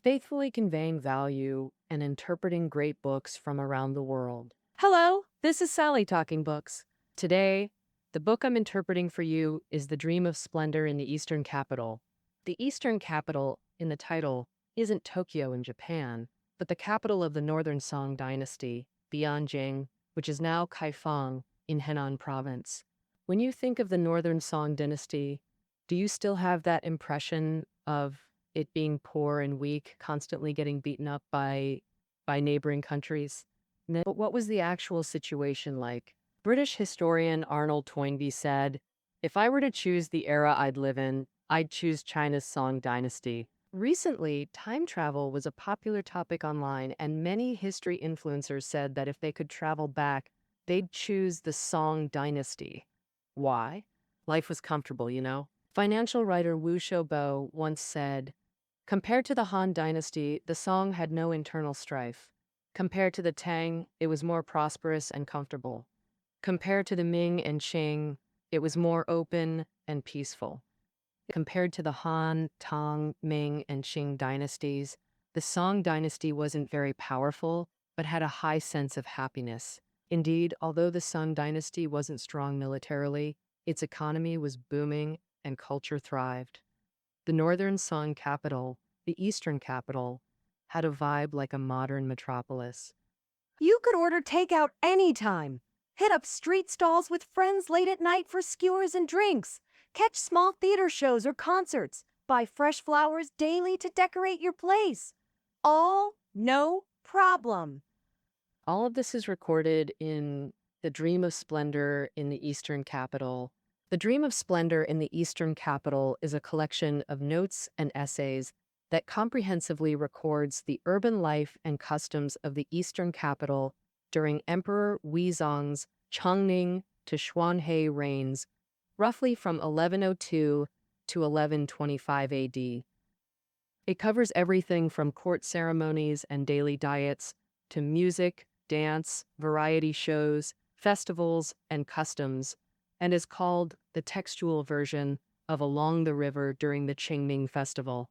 faithfully conveying value and interpreting great books from around the world. Hello, this is Sally talking books. Today, the book I'm interpreting for you is The Dream of Splendor in the Eastern Capital. The Eastern Capital in the title isn't Tokyo in Japan, but the capital of the Northern Song dynasty, Bianjing, which is now Kaifeng in Henan province. When you think of the Northern Song dynasty, do you still have that impression of it being poor and weak, constantly getting beaten up by neighboring countries? No. But what was the actual situation like? British historian Arnold Toynbee said, "If I were to choose the era I'd live in, I'd choose China's Song dynasty." Recently, time travel was a popular topic online, and many history influencers said that if they could travel back, they'd choose the Song dynasty. Why? Life was comfortable, you know? Financial writer Wu Xiaobo once said, compared to the Han dynasty, the Song had no internal strife. Compared to the Tang, it was more prosperous and comfortable. Compared to the Ming and Qing, it was more open and peaceful. Compared to the Han, Tang, Ming, and Qing dynasties, the Song dynasty wasn't very powerful, but had a high sense of happiness. Indeed, although the Song dynasty wasn't strong militarily, its economy was booming and culture thrived. The northern Song capital, the eastern capital, had a vibe like a modern metropolis. You could order takeout anytime. Hit up street stalls with friends late at night for skewers and drinks. Catch small theater shows or concerts. Buy fresh flowers daily to decorate your place. All no problem. All of this is recorded in The Dream of Splendor in the Eastern Capital. The Dream of Splendor in the Eastern Capital is a collection of notes and essays that comprehensively records the urban life and customs of the Eastern Capital during Emperor Huizong's Chongning to Xuanhe reigns, roughly from 1102 to 1125 AD. It covers everything from court ceremonies and daily diets to music, dance, variety shows, festivals, and customs, and is called the textual version of Along the River during the Qingming Festival.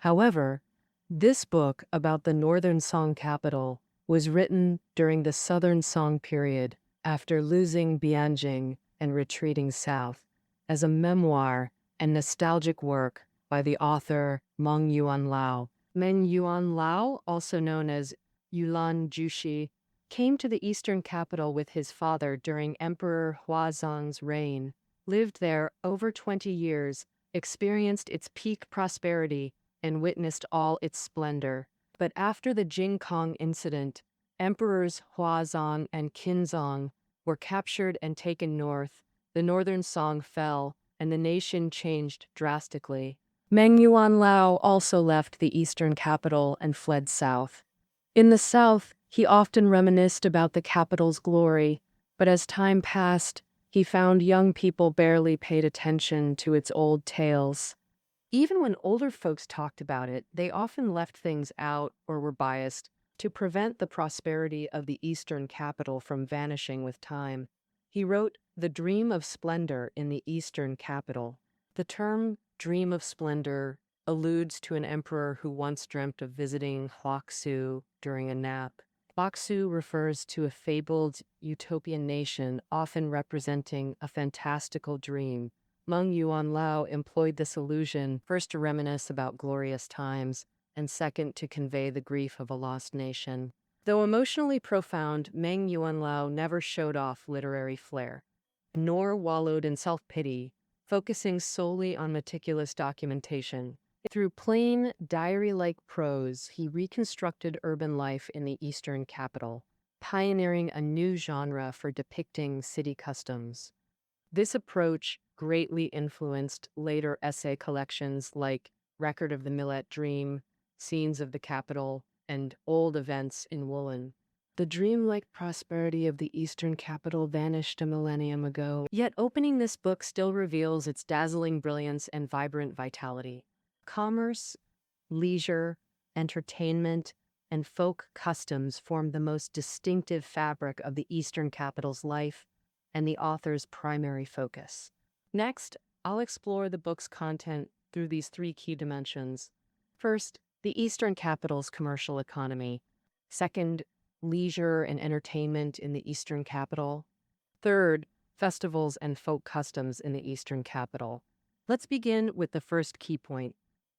However, this book about the Northern Song capital was written during the Southern Song period after losing Bianjing and retreating south as a memoir and nostalgic work by the author Meng Yuan Lao. Meng Yuan Lao, also known as Yulan Jushi, came to the eastern capital with his father during Emperor Huazong's reign, lived there over 20 years, experienced its peak prosperity, and witnessed all its splendor. But after the Jing Kong incident, Emperors Huazong and Qinzong were captured and taken north, the northern Song fell, and the nation changed drastically. Meng Yuan Lao also left the eastern capital and fled south. In the south, he often reminisced about the capital's glory, but as time passed, he found young people barely paid attention to its old tales. Even when older folks talked about it, they often left things out or were biased to prevent the prosperity of the eastern capital from vanishing with time. He wrote The Dream of Splendor in the Eastern Capital. The term Dream of Splendor alludes to an emperor who once dreamt of visiting Huaxu during a nap. Huaxu refers to a fabled utopian nation, often representing a fantastical dream. Meng Yuan Lao employed this illusion first to reminisce about glorious times, and second to convey the grief of a lost nation. Though emotionally profound, Meng Yuan Lao never showed off literary flair, nor wallowed in self-pity, focusing solely on meticulous documentation. Through plain, diary-like prose, he reconstructed urban life in the eastern capital, pioneering a new genre for depicting city customs. This approach greatly influenced later essay collections like Record of the Millet Dream, Scenes of the Capital, and Old Events in Woolen. The dreamlike prosperity of the Eastern capital vanished a millennium ago, yet opening this book still reveals its dazzling brilliance and vibrant vitality. Commerce, leisure, entertainment, and folk customs form the most distinctive fabric of the Eastern capital's life and the author's primary focus. Next, I'll explore the book's content through these three key dimensions. First, The eastern capital's commercial economy. Second, leisure and entertainment in the eastern capital. Third, festivals and folk customs in the eastern capital. Let's begin with the first key point: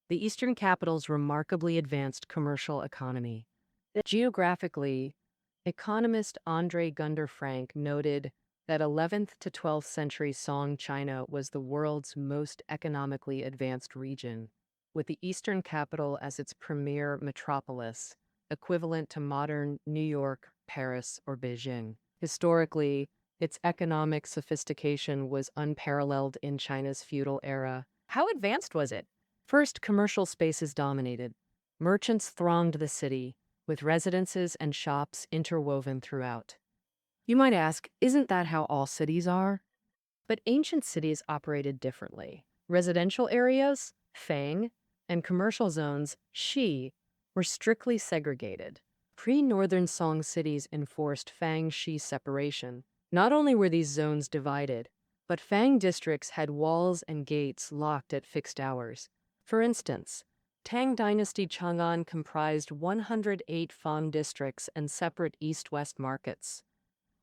the eastern capital's remarkably advanced commercial economy. Geographically, economist Andre Gunder Frank noted that 11th to 12th century Song China was the world's most economically advanced region, with the eastern capital as its premier metropolis, equivalent to modern New York, Paris, or Beijing. Historically, its economic sophistication was unparalleled in China's feudal era. How advanced was it? First, commercial spaces dominated. Merchants thronged the city, with residences and shops interwoven throughout. You might ask, isn't that how all cities are? But ancient cities operated differently. Residential areas, Fang, and commercial zones, Shi, were strictly segregated. Pre-Northern Song cities enforced Fang-Shi separation. Not only were these zones divided, but Fang districts had walls and gates locked at fixed hours. For instance, Tang Dynasty Chang'an comprised 108 Fang districts and separate east-west markets.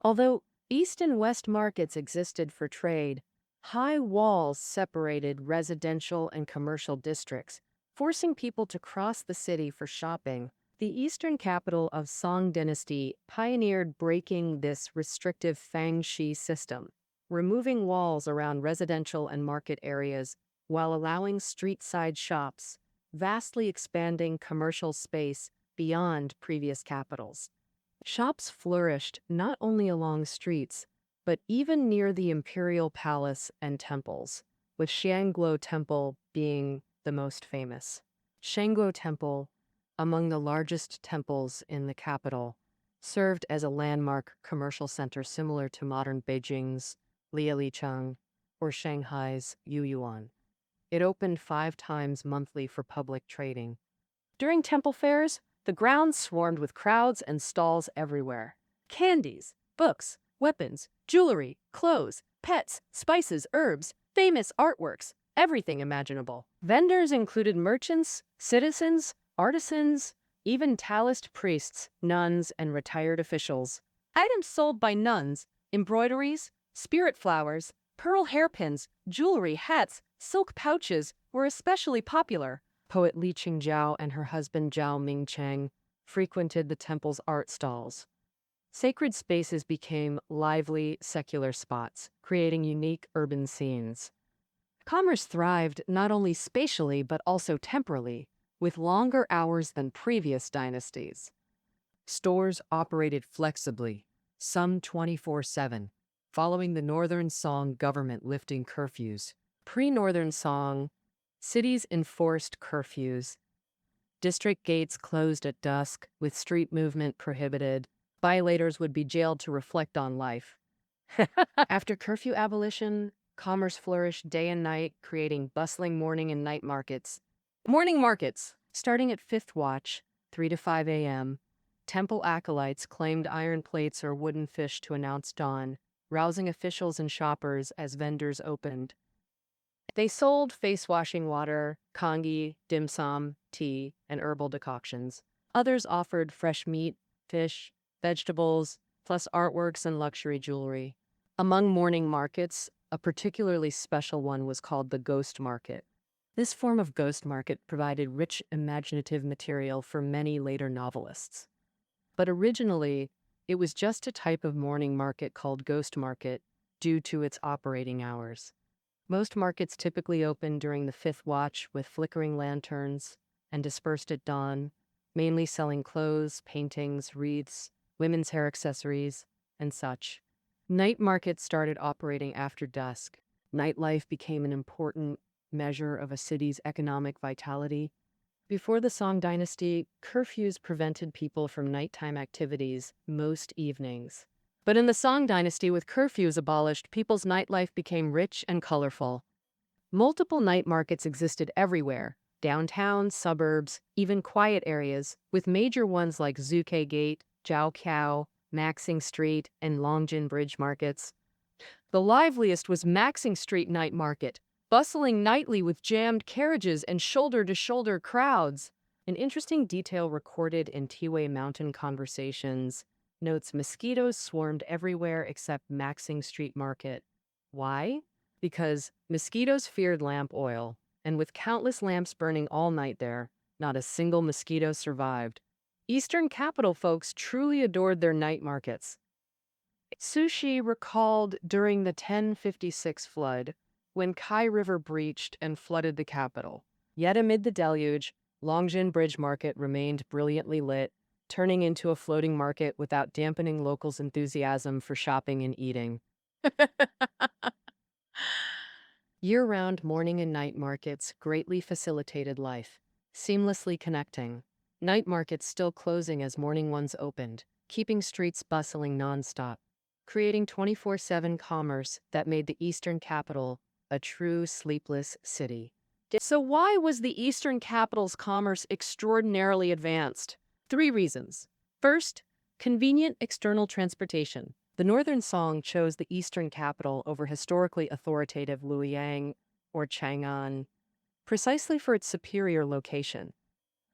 Although east and west markets existed for trade, high walls separated residential and commercial districts, forcing people to cross the city for shopping. The eastern capital of Song Dynasty pioneered breaking this restrictive Fang-Shi system, removing walls around residential and market areas while allowing street-side shops, vastly expanding commercial space beyond previous capitals. Shops flourished not only along streets, but even near the imperial palace and temples, with Shangguo Temple being the most famous. Shangguo Temple, among the largest temples in the capital, served as a landmark commercial center similar to modern Beijing's Lialicheng or Shanghai's Yuyuan. It opened 5 times monthly for public trading. During temple fairs, the grounds swarmed with crowds and stalls everywhere. Candies, books, weapons, jewelry, clothes, pets, spices, herbs, famous artworks, everything imaginable. Vendors included merchants, citizens, artisans, even Taoist priests, nuns, and retired officials. Items sold by nuns, embroideries, spirit flowers, pearl hairpins, jewelry, hats, silk pouches were especially popular. Poet Li Qingjiao and her husband Zhao Mingcheng frequented the temple's art stalls. Sacred spaces became lively, secular spots, creating unique urban scenes. Commerce thrived not only spatially but also temporally, with longer hours than previous dynasties. Stores operated flexibly, some 24/7, following the Northern Song government lifting curfews. Pre-Northern Song, cities enforced curfews. District gates closed at dusk, with street movement prohibited. Violators would be jailed to reflect on life. After curfew abolition, commerce flourished day and night, creating bustling morning and night markets. Morning markets! Starting at 5th watch, 3 to 5 a.m., temple acolytes claimed iron plates or wooden fish to announce dawn, rousing officials and shoppers as vendors opened. They sold face-washing water, congee, dim sum, tea, and herbal decoctions. Others offered fresh meat, fish, vegetables, plus artworks and luxury jewelry. Among morning markets, a particularly special one was called the ghost market. This form of ghost market provided rich imaginative material for many later novelists. But originally, it was just a type of morning market called ghost market due to its operating hours. Most markets typically open during the 5th watch with flickering lanterns and dispersed at dawn, mainly selling clothes, paintings, wreaths, women's hair accessories, and such. Night markets started operating after dusk. Nightlife became an important measure of a city's economic vitality. Before the Song dynasty, curfews prevented people from nighttime activities most evenings. But in the Song dynasty, with curfews abolished, people's nightlife became rich and colorful. Multiple night markets existed everywhere: downtown, suburbs, even quiet areas, with major ones like Zuke Gate, Jiaoqiao, Maxing Street, and Longjin Bridge markets. The liveliest was Maxing Street Night Market, bustling nightly with jammed carriages and shoulder-to-shoulder crowds. An interesting detail recorded in Tiwei Mountain conversations notes mosquitoes swarmed everywhere except Maxing Street Market. Why? Because mosquitoes feared lamp oil, and with countless lamps burning all night there, not a single mosquito survived. Eastern capital folks truly adored their night markets. Sushi recalled during the 1056 flood, when Kai River breached and flooded the capital. Yet amid the deluge, Longjin Bridge Market remained brilliantly lit, turning into a floating market without dampening locals' enthusiasm for shopping and eating. Year-round morning and night markets greatly facilitated life, seamlessly connecting. Night markets still closing as morning ones opened, keeping streets bustling nonstop, creating 24/7 commerce that made the Eastern capital a true sleepless city. So why was the Eastern capital's commerce extraordinarily advanced? Three reasons. First, convenient external transportation. The Northern Song chose the Eastern capital over historically authoritative Luoyang or Chang'an, precisely for its superior location.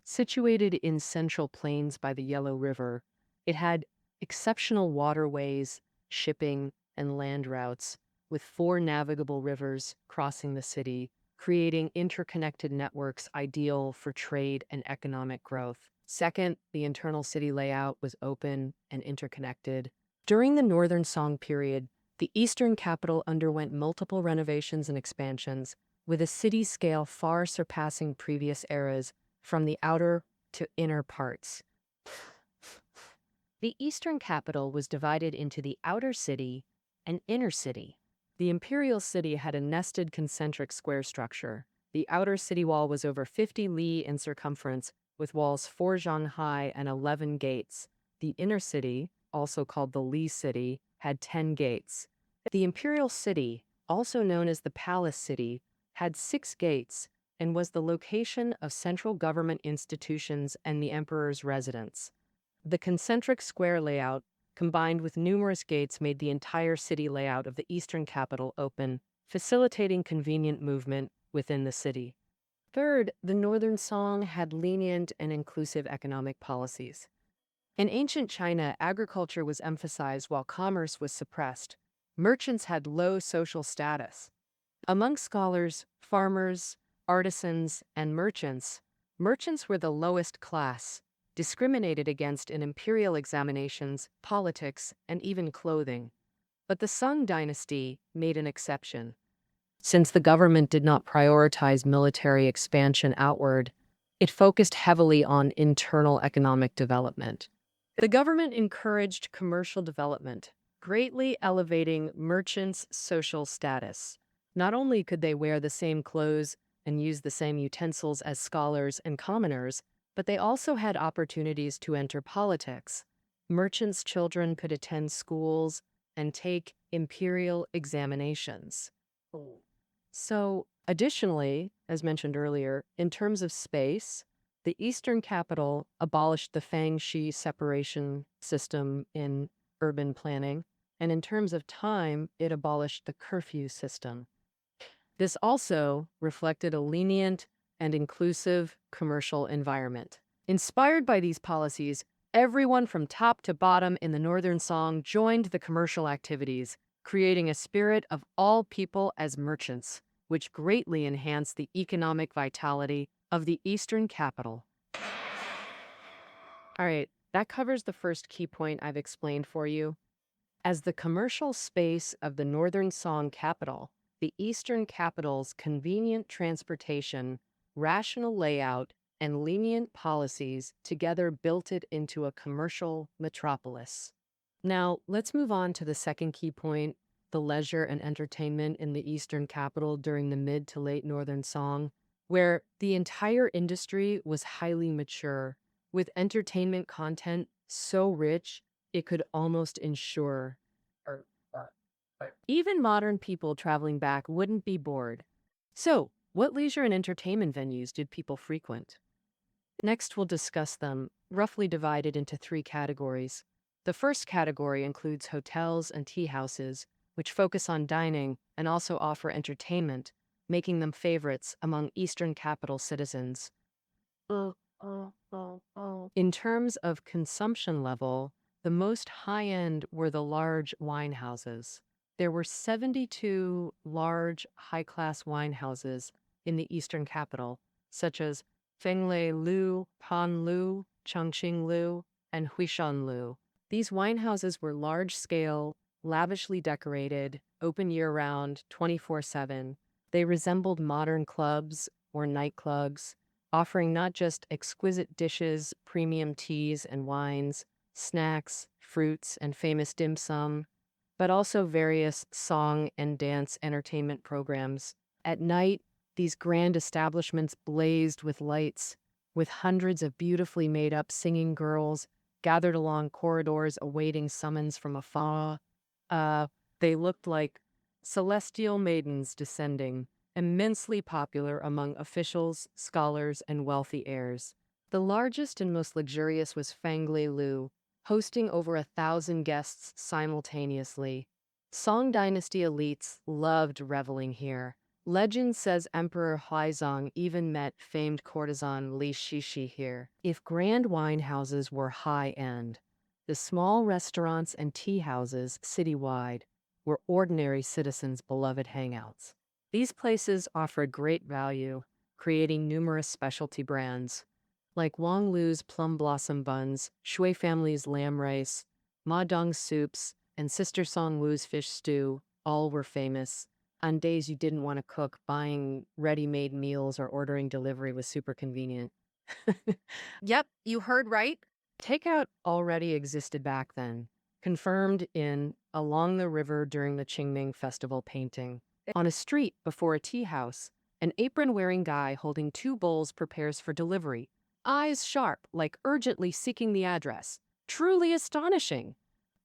Situated in central plains by the Yellow River, it had exceptional waterways, shipping, and land routes, with four navigable rivers crossing the city, creating interconnected networks ideal for trade and economic growth. Second, the internal city layout was open and interconnected. During the Northern Song period, the Eastern capital underwent multiple renovations and expansions, with a city scale far surpassing previous eras from the outer to inner parts. The Eastern capital was divided into the outer city and inner city. The imperial city had a nested concentric square structure. The outer city wall was over 50 li in circumference, with walls 4 zhang high and 11 gates. The inner city, also called the Li City, had 10 gates. The imperial city, also known as the Palace City, had 6 gates and was the location of central government institutions and the emperor's residence. The concentric square layout, combined with numerous gates, made the entire city layout of the Eastern capital open, facilitating convenient movement within the city. Third, the Northern Song had lenient and inclusive economic policies. In ancient China, agriculture was emphasized while commerce was suppressed. Merchants had low social status. Among scholars, farmers, artisans, and merchants were the lowest class, discriminated against in imperial examinations, politics, and even clothing. But the Sung dynasty made an exception. Since the government did not prioritize military expansion outward, it focused heavily on internal economic development. The government encouraged commercial development, greatly elevating merchants' social status. Not only could they wear the same clothes and use the same utensils as scholars and commoners, but they also had opportunities to enter politics. Merchants' children could attend schools and take imperial examinations. So, additionally, as mentioned earlier, in terms of space, the Eastern capital abolished the Fangxi separation system in urban planning, and in terms of time, it abolished the curfew system. This also reflected a lenient and inclusive commercial environment. Inspired by these policies, everyone from top to bottom in the Northern Song joined the commercial activities, creating a spirit of all people as merchants, which greatly enhanced the economic vitality of the Eastern capital. All right, that covers the first key point I've explained for you. As the commercial space of the Northern Song capital, the Eastern capital's convenient transportation, rational layout, and lenient policies together built it into a commercial metropolis. Now, let's move on to the second key point, the leisure and entertainment in the Eastern capital during the mid to late Northern Song, where the entire industry was highly mature, with entertainment content so rich it could almost ensure even modern people traveling back wouldn't be bored. So, what leisure and entertainment venues did people frequent? Next, we'll discuss them, roughly divided into 3 categories. The first category includes hotels and tea houses, which focus on dining and also offer entertainment, making them favorites among Eastern capital citizens. In terms of consumption level, the most high-end were the large wine houses. There were 72 large, high-class wine houses in the eastern capital, such as Fenglei Lu, Pan Lu, Chongqing Lu, and Huishan Lu. These wine houses were large-scale, lavishly decorated, open year-round, 24/7. They resembled modern clubs or nightclubs, offering not just exquisite dishes, premium teas and wines, snacks, fruits, and famous dim sum, but also various song and dance entertainment programs. At night, these grand establishments blazed with lights, with hundreds of beautifully made up singing girls gathered along corridors awaiting summons from afar. Uh, they looked like celestial maidens descending, immensely popular among officials, scholars, and wealthy heirs. The largest and most luxurious was Fanglei Lu, hosting over 1,000 guests simultaneously. Song Dynasty elites loved reveling here. Legend says Emperor Huizong even met famed courtesan Li Shishi here. If grand wine houses were high-end, the small restaurants and tea houses citywide were ordinary citizens' beloved hangouts. These places offered great value, creating numerous specialty brands, like Wang Lu's plum blossom buns, Shui family's lamb rice, Ma Dong's soups, and Sister Song Wu's fish stew, all were famous. On days you didn't want to cook, buying ready-made meals or ordering delivery was super convenient. Yep, you heard right. Takeout already existed back then, confirmed in Along the River during the Qingming Festival painting. On a street before a tea house, an apron-wearing guy holding 2 bowls prepares for delivery, eyes sharp, like urgently seeking the address. Truly astonishing.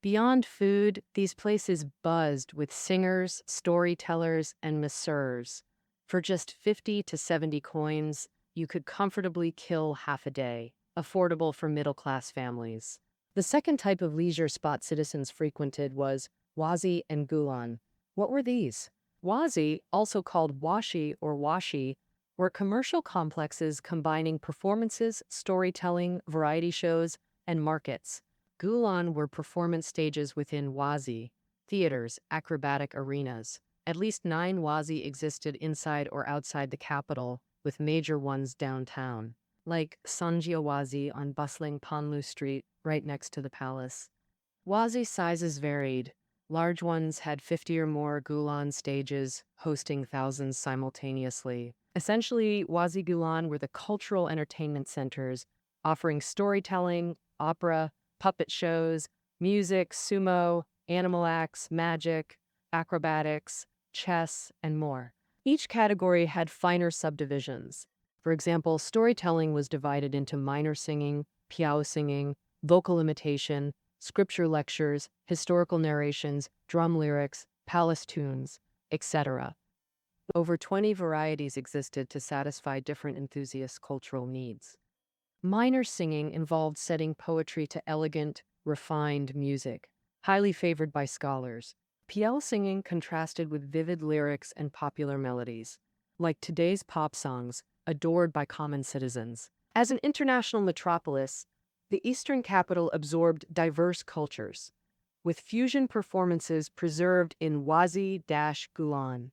Beyond food, these places buzzed with singers, storytellers, and masseurs. For just 50 to 70 coins, you could comfortably kill half a day, affordable for middle-class families. The second type of leisure spot citizens frequented was wazi and gulan. What were these? Wazi, also called washi or washi, were commercial complexes combining performances, storytelling, variety shows, and markets. Gulan were performance stages within wazi, theaters, acrobatic arenas. At least 9 wazi existed inside or outside the capital, with major ones downtown, like Sanjiawazi on bustling Panlu Street, right next to the palace. Wazi sizes varied. Large ones had 50 or more Gulan stages, hosting thousands simultaneously. Essentially, Wazi Gulan were the cultural entertainment centers, offering storytelling, opera, puppet shows, music, sumo, animal acts, magic, acrobatics, chess, and more. Each category had finer subdivisions. For example, storytelling was divided into minor singing, piao singing, vocal imitation, scripture lectures, historical narrations, drum lyrics, palace tunes, etc. Over 20 varieties existed to satisfy different enthusiasts' cultural needs. Minor singing involved setting poetry to elegant, refined music, highly favored by scholars. Piao singing contrasted with vivid lyrics and popular melodies, like today's pop songs, adored by common citizens. As an international metropolis, the Eastern capital absorbed diverse cultures, with fusion performances preserved in Wazi-Gulan.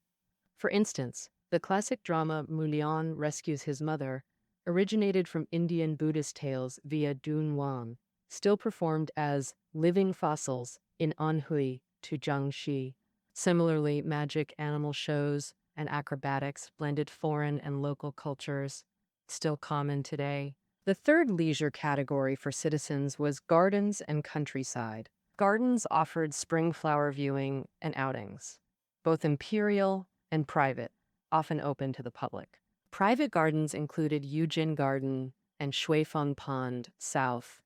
For instance, the classic drama Mulian Rescues His Mother originated from Indian Buddhist tales via Dunhuang, still performed as living fossils in Anhui to Jiangxi. Similarly, magic, animal shows, and acrobatics blended foreign and local cultures, still common today. The third leisure category for citizens was gardens and countryside. Gardens offered spring flower viewing and outings, both imperial and private, often open to the public. Private gardens included Yujin Garden and Shuifeng Pond South,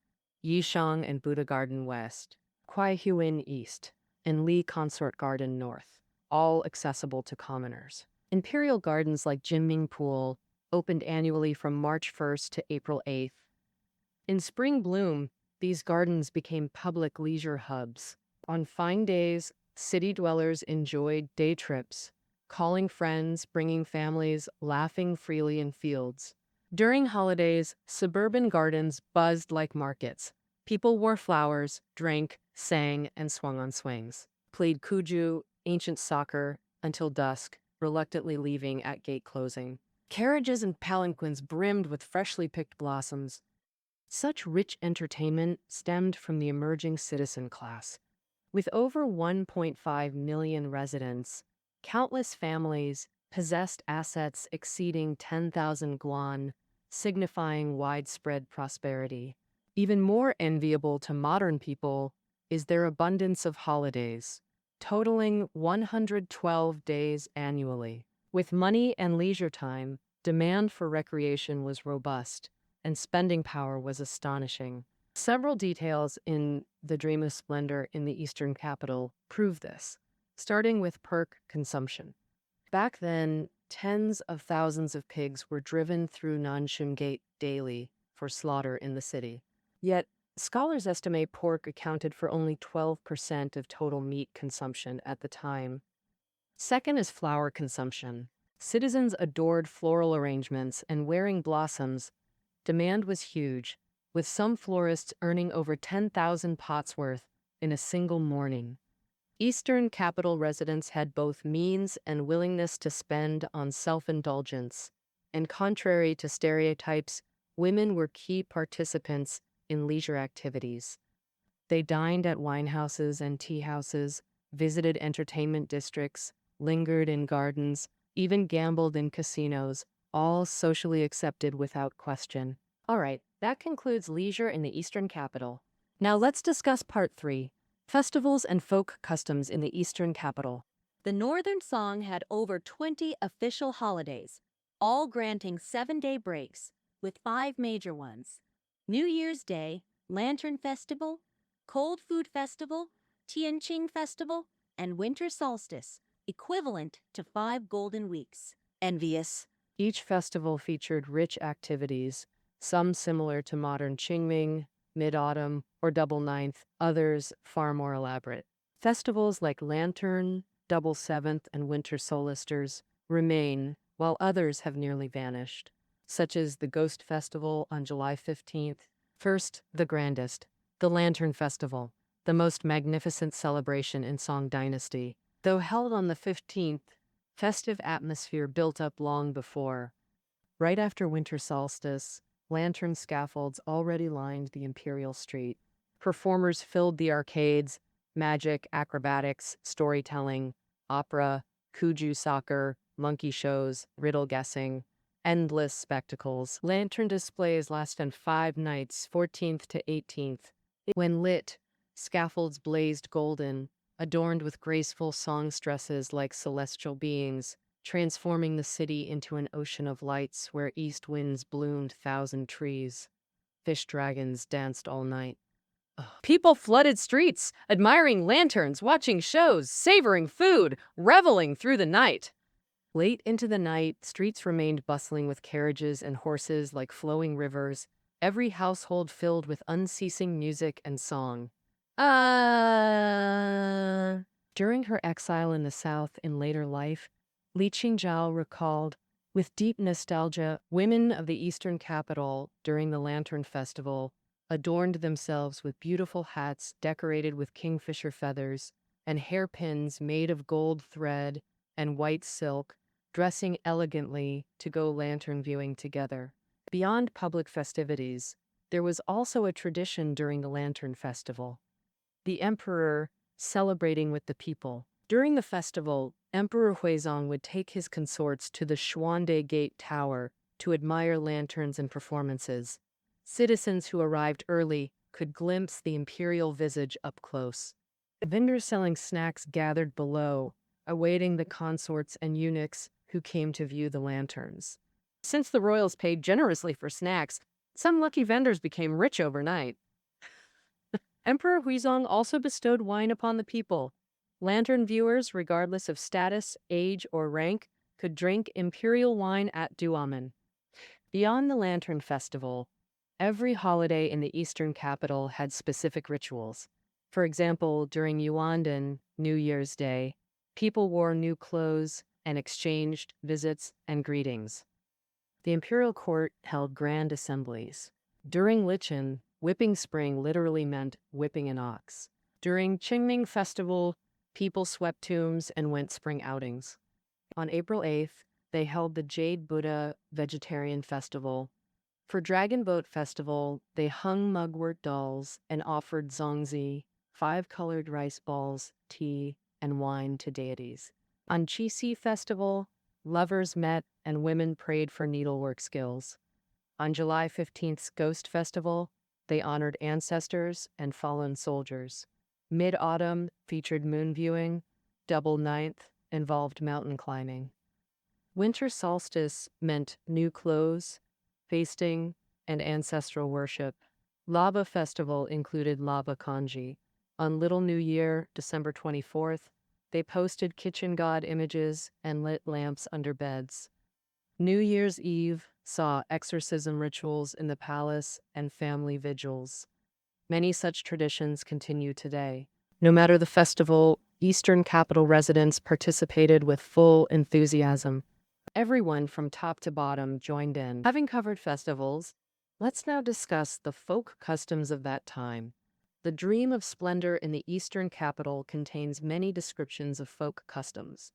Yishang and Buddha Garden West, Kuaihuin East, and Li Consort Garden North, all accessible to commoners. Imperial gardens like Jinming Pool opened annually from March 1st to April 8th. In spring bloom, these gardens became public leisure hubs. On fine days, city dwellers enjoyed day trips, calling friends, bringing families, laughing freely in fields. During holidays, suburban gardens buzzed like markets. People wore flowers, drank, sang, and swung on swings. Played kuju, ancient soccer, until dusk, reluctantly leaving at gate closing. Carriages and palanquins brimmed with freshly picked blossoms. Such rich entertainment stemmed from the emerging citizen class. With over 1.5 million residents, countless families possessed assets exceeding 10,000 guan, signifying widespread prosperity. Even more enviable to modern people is their abundance of holidays, totaling 112 days annually. With money and leisure time, demand for recreation was robust, and spending power was astonishing. Several details in The Dream of Splendor in the Eastern Capital prove this, starting with perk consumption. Back then, tens of thousands of pigs were driven through Nanshun Gate daily for slaughter in the city. Yet, scholars estimate pork accounted for only 12% of total meat consumption at the time. Second is flower consumption. Citizens adored floral arrangements and wearing blossoms. Demand was huge, with some florists earning over 10,000 pots worth in a single morning. Eastern capital residents had both means and willingness to spend on self-indulgence, and contrary to stereotypes, women were key participants in leisure activities. They dined at winehouses and tea houses, visited entertainment districts, lingered in gardens, even gambled in casinos, all socially accepted without question. All right, that concludes leisure in the Eastern capital. Now let's discuss part 3, festivals and folk customs in the Eastern capital. The Northern Song had over 20 official holidays, all granting 7-day breaks, with 5 major ones: New Year's Day, Lantern Festival, Cold Food Festival, Tianqing Festival, and Winter Solstice, equivalent to 5 golden weeks. Envious. Each festival featured rich activities, some similar to modern Qingming, Mid-Autumn, or Double Ninth, others far more elaborate. Festivals like Lantern, Double Seventh, and Winter Solstice remain, while others have nearly vanished, such as the Ghost Festival on July 15th. First, the grandest, the Lantern Festival, the most magnificent celebration in Song Dynasty. Though held on the 15th, festive atmosphere built up long before. Right after winter solstice, lantern scaffolds already lined the imperial street. Performers filled the arcades, magic, acrobatics, storytelling, opera, kuju soccer, monkey shows, riddle guessing, endless spectacles. Lantern displays lasted 5 nights, 14th to 18th. When lit, scaffolds blazed golden, adorned with graceful songstresses like celestial beings, transforming the city into an ocean of lights where east winds bloomed 1,000 trees. Fish dragons danced all night. Ugh. People flooded streets, admiring lanterns, watching shows, savoring food, reveling through the night. Late into the night, streets remained bustling with carriages and horses like flowing rivers, every household filled with unceasing music and song. During her exile in the South in later life, Li Qingzhao recalled, with deep nostalgia, women of the Eastern capital during the Lantern Festival adorned themselves with beautiful hats decorated with kingfisher feathers and hairpins made of gold thread and white silk, dressing elegantly to go lantern viewing together. Beyond public festivities, there was also a tradition during the Lantern Festival. The emperor celebrating with the people. During the festival, Emperor Huizong would take his consorts to the Xuande Gate Tower to admire lanterns and performances. Citizens who arrived early could glimpse the imperial visage up close. Vendors selling snacks gathered below, awaiting the consorts and eunuchs who came to view the lanterns. Since the royals paid generously for snacks, some lucky vendors became rich overnight. Emperor Huizong also bestowed wine upon the people. Lantern viewers, regardless of status, age, or rank, could drink imperial wine at Duamen. Beyond the Lantern Festival, every holiday in the Eastern capital had specific rituals. For example, during Yuandan, New Year's Day, people wore new clothes and exchanged visits and greetings. The imperial court held grand assemblies. During Lichen, whipping spring literally meant whipping an ox. During Qingming festival, people swept tombs and went spring outings. On April 8th, they held the Jade Buddha Vegetarian Festival. For Dragon Boat Festival, they hung mugwort dolls and offered zongzi, 5 colored rice balls, tea, and wine to deities. On Qixi Festival, lovers met and women prayed for needlework skills. On July 15th's Ghost Festival, they honored ancestors and fallen soldiers. Mid-autumn featured moon viewing. Double ninth involved mountain climbing. Winter solstice meant new clothes, feasting, and ancestral worship. Lava Festival included lava kanji. On Little New Year, December 24th, they posted kitchen god images and lit lamps under beds. New Year's Eve saw exorcism rituals in the palace and family vigils. Many such traditions continue today. No matter the festival, Eastern capital residents participated with full enthusiasm. Everyone from top to bottom joined in. Having covered festivals, let's now discuss the folk customs of that time. The Dream of Splendor in the Eastern capital contains many descriptions of folk customs.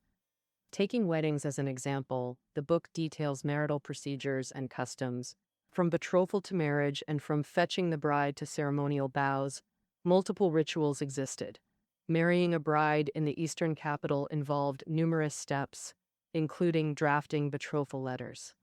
Taking weddings as an example, the book details marital procedures and customs. From betrothal to marriage and from fetching the bride to ceremonial bows, multiple rituals existed. Marrying a bride in the Eastern capital involved numerous steps, including drafting betrothal letters.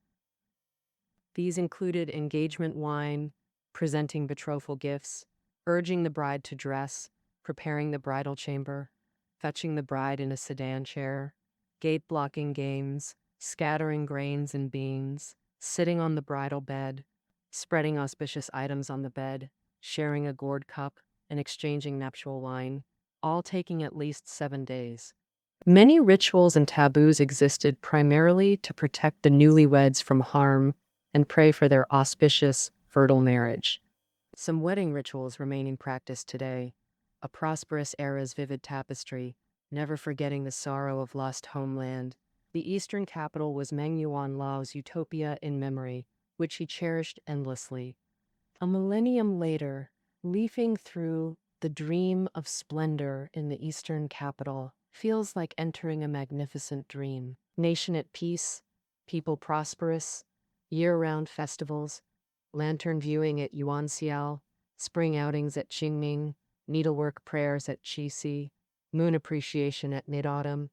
These included engagement wine, presenting betrothal gifts, urging the bride to dress, preparing the bridal chamber, fetching the bride in a sedan chair, gate-blocking games, scattering grains and beans, sitting on the bridal bed, spreading auspicious items on the bed, sharing a gourd cup, and exchanging nuptial wine, all taking at least 7 days. Many rituals and taboos existed primarily to protect the newlyweds from harm and pray for their auspicious, fertile marriage. Some wedding rituals remain in practice today. A prosperous era's vivid tapestry, never forgetting the sorrow of lost homeland. The eastern capital was Meng Yuan Lao's utopia in memory, which he cherished endlessly. A millennium later, leafing through the dream of splendor in the eastern capital feels like entering a magnificent dream. Nation at peace, people prosperous, year-round festivals, lantern viewing at Yuanxiao, spring outings at Qingming, needlework prayers at Qixi, moon appreciation at mid-autumn,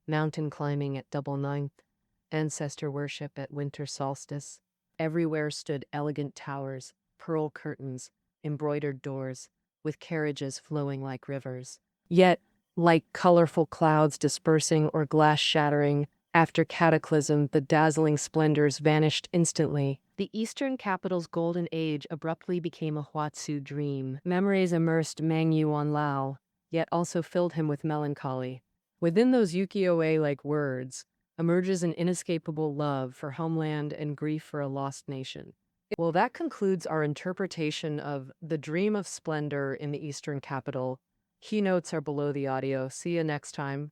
mountain climbing at double ninth, ancestor worship at winter solstice. Everywhere stood elegant towers, pearl curtains, embroidered doors, with carriages flowing like rivers. Yet, like colorful clouds dispersing or glass shattering, after cataclysm, the dazzling splendors vanished instantly. The eastern capital's golden age abruptly became a Huatsu dream. Memories immersed Meng Yuan Lao, yet also filled him with melancholy. Within those ukiyo-e-like words emerges an inescapable love for homeland and grief for a lost nation. Well, that concludes our interpretation of The Dream of Splendor in the Eastern Capital. Keynotes are below the audio. See you next time.